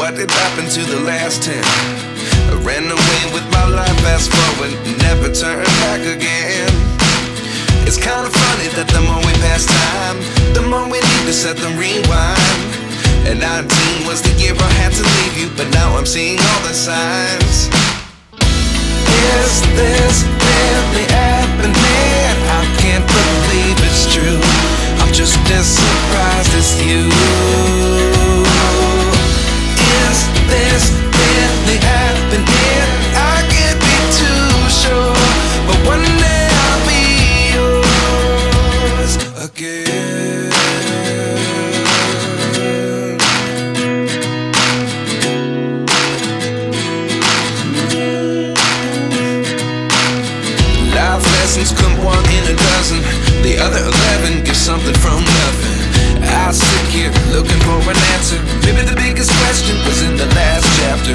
What did happen to the last 10? I ran away with my life, fast forward, never turn back again. It's kind of funny that the more we pass time, the more we need to set them rewind. And 19 was the year I had to leave you, but now I'm seeing all the signs. Is this really happening? I can't believe it's true. I'm just as surprised as you. Is this really happening? I can't be too sure, but one day I'll be yours again. Life lessons come one in a dozen. The other 11 get something from nothing. I sit here looking for an answer. Maybe the biggest question was in the last chapter.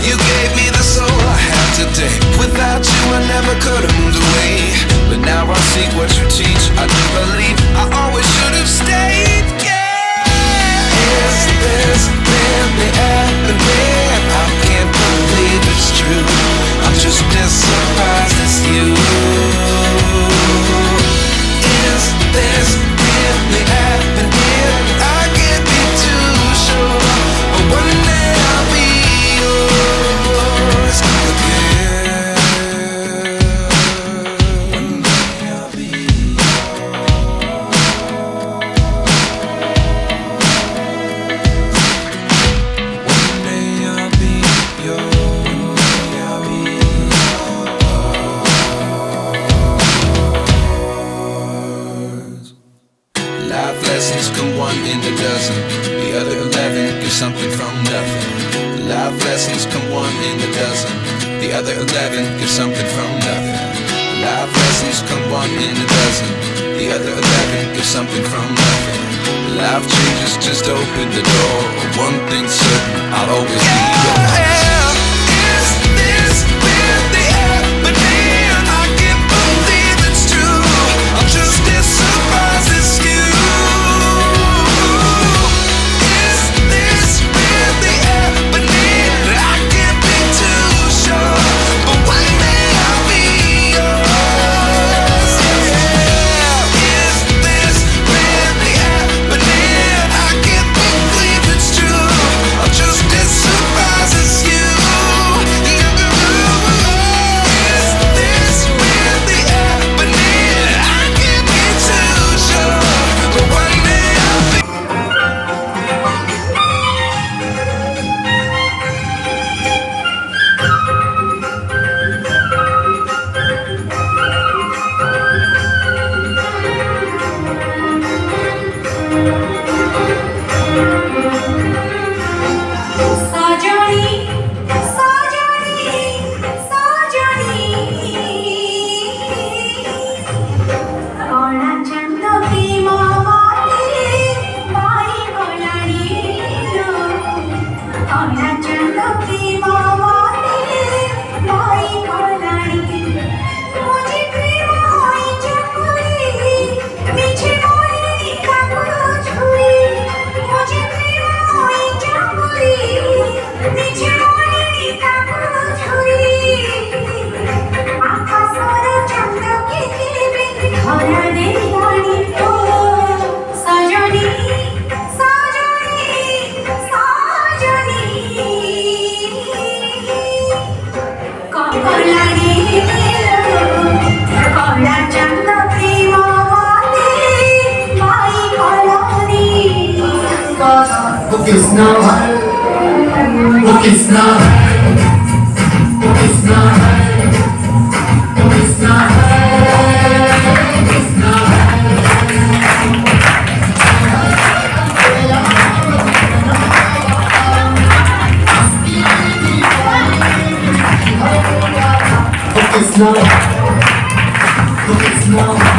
You gave me the soul I have today. Without you I never could have moved away. But now I see what you teach. I do believe I always should have stayed. Yeah. Is this really happening? I can't believe it's true. I'm just as surprised as you. Is this really happening? I can't be too sure, but one day I'll be yours again. One day I'll be yours. One day I'll be yours. One day I'll be yours. Life lessons come one in a dozen. The other 11 give something from nothing. Life lessons come one in a dozen. The other 11 give something from nothing. Life lessons come one in a dozen. The other 11 give something from nothing. Life changes, just open the door. One thing's certain, I'll always be yours. Is this really happening? I can't believe it's true. I'm just as surprised as you. Is this really happening? I can't be too sure, but one day I'll be yours. Yeah. Is this really happening? I can't believe it's true. I'm just as surprised as you. Is this really happening? I can't be too sure, but one day I'll be. Sajani, Sajani, Sajani. Ona chando ki mawati, bai bolani. Ona chando ki mawati, bai bolani. Mujhe prem hoi chakuri, miche mori kakro churi. Mujhe prem hoi chakuri, miche mori kakro churi. Akasar chanda ki devi, dhara devani to. Sajani, Sajani, Sajani. Kakolani, Kola chanda ki mawati, bai bolani. वो किसना है वो किसना है वो किसना है वो किसना है किसना है वो किसना है वो किसना है